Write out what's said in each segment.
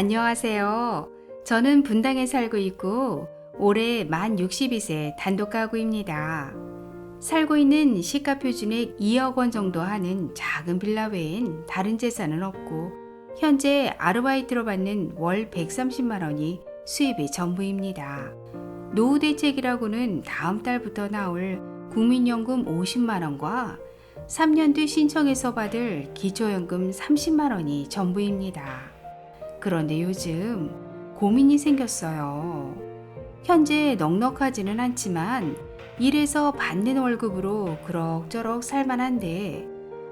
안녕하세요. 저는 분당에 살고 있고 올해 만 62세 단독가구입니다. 살고 있는 시가 표준액 2억 원 정도 하는 작은 빌라 외엔 다른 재산은 없고 현재 아르바이트로 받는 월 130만 원이 수입의 전부입니다. 노후 대책이라고는 다음 달부터 나올 국민연금 50만 원과 3년 뒤 신청해서 받을 기초연금 30만 원이 전부입니다. 그런데 요즘 고민이 생겼어요. 현재 넉넉하지는 않지만 일해서 받는 월급으로 그럭저럭 살만한데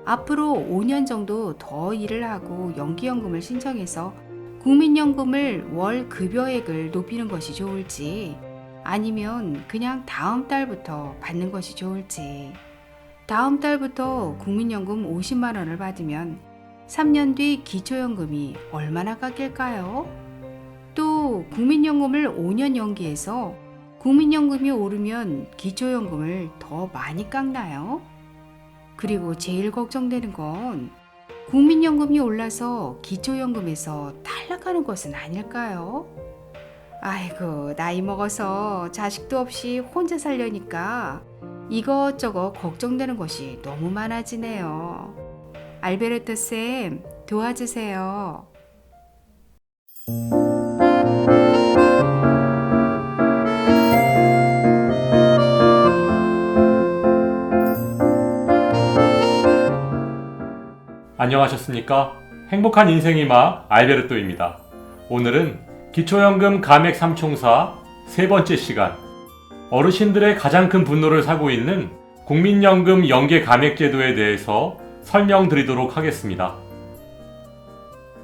앞으로 5년 정도 더 일을 하고 연기연금을 신청해서 국민연금을 월 급여액을 높이는 것이 좋을지 아니면 그냥 다음 달부터 받는 것이 좋을지. 다음 달부터 국민연금 50만 원을 받으면 3년 뒤 기초연금이 얼마나 깎일까요? 또 국민연금을 5년 연기해서 국민연금이 오르면 기초연금을 더 많이 깎나요? 그리고 제일 걱정되는 건 국민연금이 올라서 기초연금에서 탈락하는 것은 아닐까요? 아이고, 나이 먹어서 자식도 없이 혼자 살려니까 이것저것 걱정되는 것이 너무 많아지네요. 알베르토 쌤, 도와주세요. 안녕하셨습니까? 행복한 인생의 맛 알베르토입니다. 오늘은 기초연금 감액 삼총사 세 번째 시간, 어르신들의 가장 큰 분노를 사고 있는 국민연금 연계 감액 제도에 대해서 설명드리도록 하겠습니다.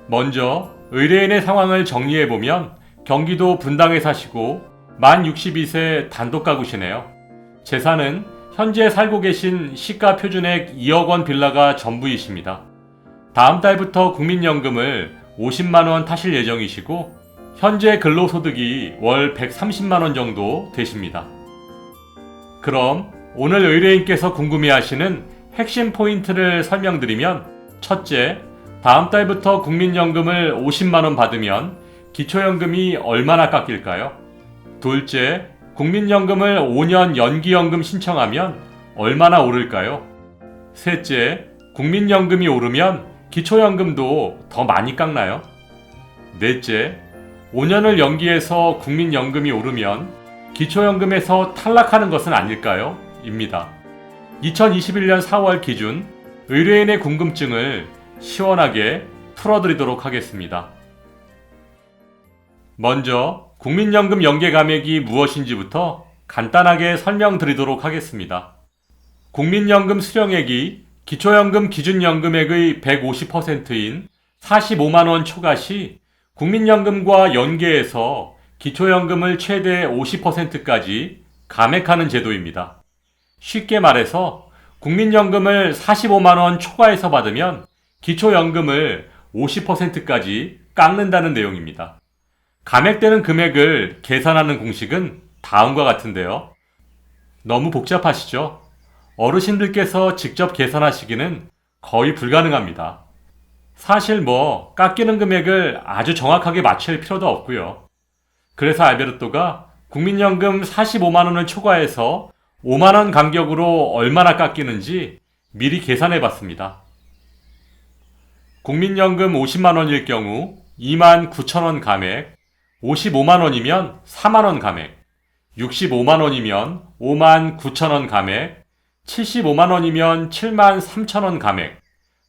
먼저 의뢰인의 상황을 정리해보면 경기도 분당에 사시고 만 62세 단독가구시네요. 재산은 현재 살고 계신 시가 표준액 2억 원 빌라가 전부이십니다. 다음 달부터 국민연금을 50만 원 타실 예정이시고 현재 근로소득이 월 130만 원 정도 되십니다. 그럼 오늘 의뢰인께서 궁금해하시는 핵심 포인트를 설명드리면, 첫째, 다음 달부터 국민연금을 50만 원 받으면 기초연금이 얼마나 깎일까요? 둘째, 국민연금을 5년 연기연금 신청하면 얼마나 오를까요? 셋째, 국민연금이 오르면 기초연금도 더 많이 깎나요? 넷째, 5년을 연기해서 국민연금이 오르면 기초연금에서 탈락하는 것은 아닐까요? 입니다. 2021년 4월 기준 의뢰인의 궁금증을 시원하게 풀어드리도록 하겠습니다. 먼저 국민연금 연계 감액이 무엇인지부터 간단하게 설명드리도록 하겠습니다. 국민연금 수령액이 기초연금 기준연금액의 150%인 45만 원 초과 시 국민연금과 연계해서 기초연금을 최대 50%까지 감액하는 제도입니다. 쉽게 말해서 국민연금을 45만 원 초과해서 받으면 기초연금을 50%까지 깎는다는 내용입니다. 감액되는 금액을 계산하는 공식은 다음과 같은데요. 너무 복잡하시죠? 어르신들께서 직접 계산하시기는 거의 불가능합니다. 사실 깎이는 금액을 아주 정확하게 맞출 필요도 없고요. 그래서 알베르토가 국민연금 45만 원을 초과해서 5만 원 간격으로 얼마나 깎이는지 미리 계산해 봤습니다. 국민연금 50만 원일 경우 2만 9천 원 감액, 55만 원이면 4만 원 감액, 65만 원이면 5만 9천 원 감액, 75만 원이면 7만 3천 원 감액,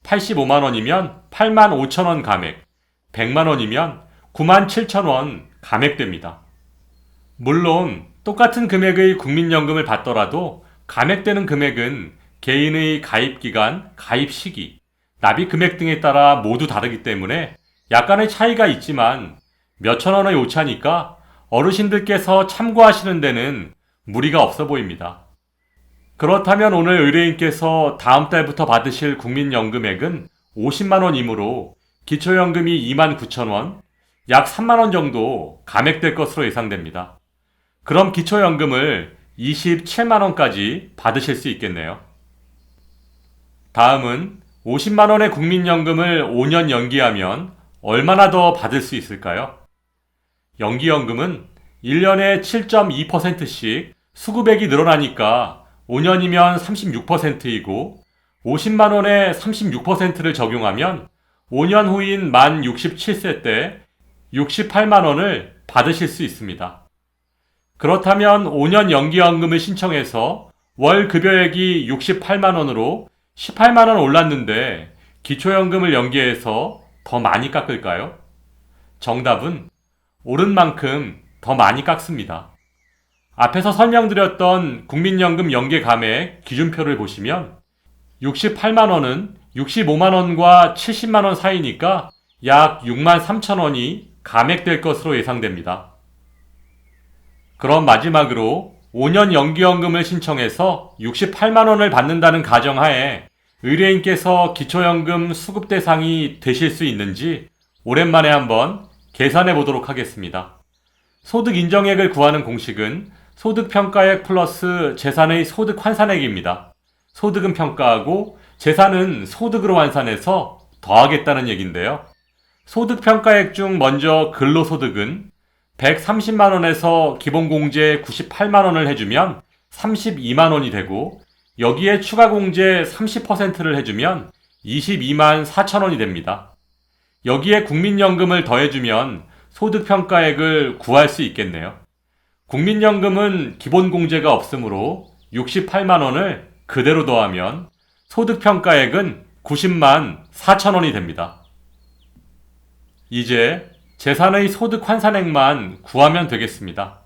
85만 원이면 8만 5천 원 감액, 100만 원이면 9만 7천 원 감액됩니다. 물론 똑같은 금액의 국민연금을 받더라도 감액되는 금액은 개인의 가입기간, 가입 시기, 납입 금액 등에 따라 모두 다르기 때문에 약간의 차이가 있지만 몇천 원의 오차니까 어르신들께서 참고하시는 데는 무리가 없어 보입니다. 그렇다면 오늘 의뢰인께서 다음 달부터 받으실 국민연금액은 50만 원이므로 기초연금이 2만 9천 원, 약 3만 원 정도 감액될 것으로 예상됩니다. 그럼 기초연금을 27만 원까지 받으실 수 있겠네요. 다음은 50만 원의 국민연금을 5년 연기하면 얼마나 더 받을 수 있을까요? 연기연금은 1년에 7.2%씩 수급액이 늘어나니까 5년이면 36%이고 50만 원에 36%를 적용하면 5년 후인 만 67세 때 68만 원을 받으실 수 있습니다. 그렇다면 5년 연기연금을 신청해서 월 급여액이 68만 원으로 18만 원 올랐는데 기초연금을 연계해서 더 많이 깎을까요? 정답은 오른 만큼 더 많이 깎습니다. 앞에서 설명드렸던 국민연금 연계 감액 기준표를 보시면 68만 원은 65만 원과 70만 원 사이니까 약 6만 3천 원이 감액될 것으로 예상됩니다. 그럼 마지막으로 5년 연기연금을 신청해서 68만 원을 받는다는 가정하에 의뢰인께서 기초연금 수급 대상이 되실 수 있는지 오랜만에 한번 계산해 보도록 하겠습니다. 소득 인정액을 구하는 공식은 소득평가액 플러스 재산의 소득 환산액입니다. 소득은 평가하고 재산은 소득으로 환산해서 더하겠다는 얘기인데요. 소득평가액 중 먼저 근로소득은 130만 원에서 기본공제 98만 원을 해주면 32만 원이 되고 여기에 추가공제 30%를 해주면 22만 4천 원이 됩니다. 여기에 국민연금을 더해주면 소득평가액을 구할 수 있겠네요. 국민연금은 기본공제가 없으므로 68만 원을 그대로 더하면 소득평가액은 90만 4천 원이 됩니다. 이제 재산의 소득 환산액만 구하면 되겠습니다.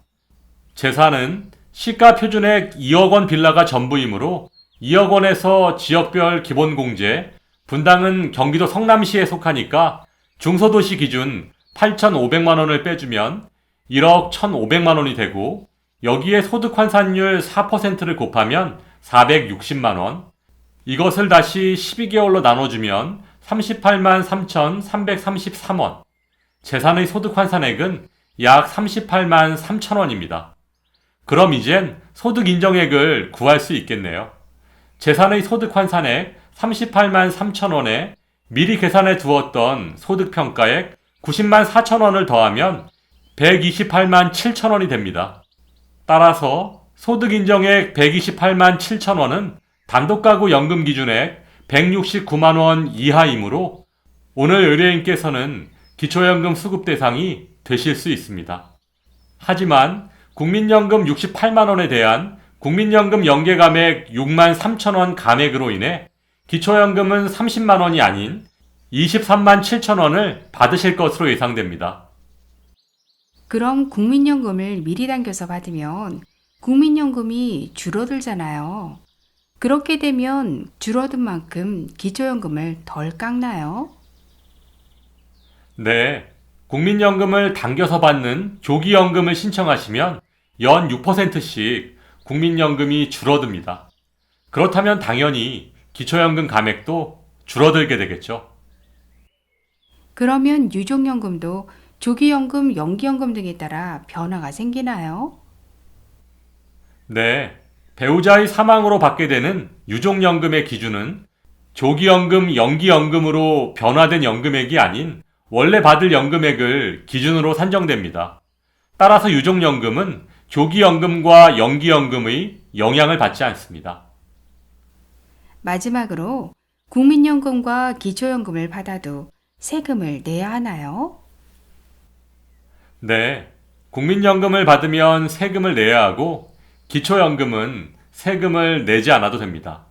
재산은 시가 표준액 2억 원 빌라가 전부이므로 2억 원에서 지역별 기본공제, 분당은 경기도 성남시에 속하니까 중소도시 기준 8,500만 원을 빼주면 1억 1,500만 원이 되고 여기에 소득 환산율 4%를 곱하면 460만 원, 이것을 다시 12개월로 나눠주면 38만 3,333원, 재산의 소득 환산액은 약 38만 3천 원입니다. 그럼 이젠 소득 인정액을 구할 수 있겠네요. 재산의 소득 환산액 38만 3천 원에 미리 계산해 두었던 소득평가액 90만 4천 원을 더하면 128만 7천 원이 됩니다. 따라서 소득 인정액 128만 7천 원은 단독가구 연금 기준액 169만 원 이하이므로 오늘 의뢰인께서는 기초연금 수급 대상이 되실 수 있습니다. 하지만 국민연금 68만 원에 대한 국민연금 연계감액 6만 3천 원 감액으로 인해 기초연금은 30만 원이 아닌 23만 7천 원을 받으실 것으로 예상됩니다. 그럼 국민연금을 미리 당겨서 받으면 국민연금이 줄어들잖아요. 그렇게 되면 줄어든 만큼 기초연금을 덜 깎나요? 네, 국민연금을 당겨서 받는 조기연금을 신청하시면 연 6%씩 국민연금이 줄어듭니다. 그렇다면 당연히 기초연금 감액도 줄어들게 되겠죠. 그러면 유족연금도 조기연금, 연기연금 등에 따라 변화가 생기나요? 네, 배우자의 사망으로 받게 되는 유족연금의 기준은 조기연금, 연기연금으로 변화된 연금액이 아닌 원래 받을 연금액을 기준으로 산정됩니다. 따라서 유족연금은 조기연금과 연기연금의 영향을 받지 않습니다. 마지막으로 국민연금과 기초연금을 받아도 세금을 내야 하나요? 네, 국민연금을 받으면 세금을 내야 하고 기초연금은 세금을 내지 않아도 됩니다.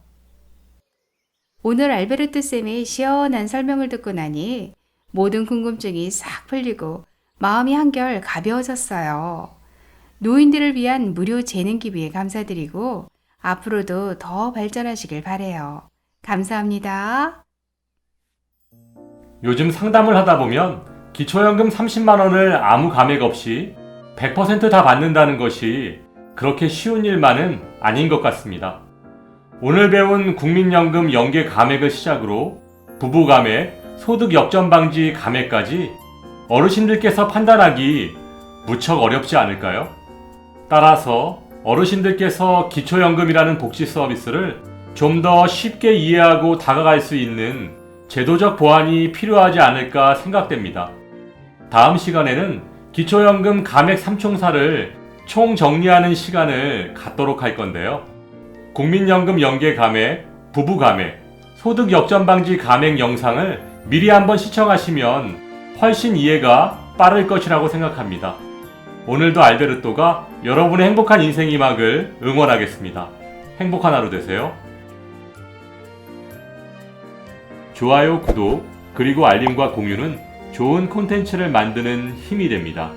오늘 알베르트 쌤의 시원한 설명을 듣고 나니 모든 궁금증이 싹 풀리고 마음이 한결 가벼워졌어요. 노인들을 위한 무료 재능 기부에 감사드리고 앞으로도 더 발전하시길 바래요. 감사합니다. 요즘 상담을 하다 보면 기초연금 30만 원을 아무 감액 없이 100% 다 받는다는 것이 그렇게 쉬운 일만은 아닌 것 같습니다. 오늘 배운 국민연금 연계 감액을 시작으로 부부 감액, 소득 역전 방지 감액까지 어르신들께서 판단하기 무척 어렵지 않을까요? 따라서 어르신들께서 기초연금이라는 복지 서비스를 좀 더 쉽게 이해하고 다가갈 수 있는 제도적 보완이 필요하지 않을까 생각됩니다. 다음 시간에는 기초연금 감액 삼총사를 총정리하는 시간을 갖도록 할 건데요. 국민연금 연계 감액, 부부 감액, 소득 역전 방지 감액 영상을 미리 한번 시청하시면 훨씬 이해가 빠를 것이라고 생각합니다. 오늘도 알베르토가 여러분의 행복한 인생 이막을 응원하겠습니다. 행복한 하루 되세요. 좋아요, 구독, 그리고 알림과 공유는 좋은 콘텐츠를 만드는 힘이 됩니다.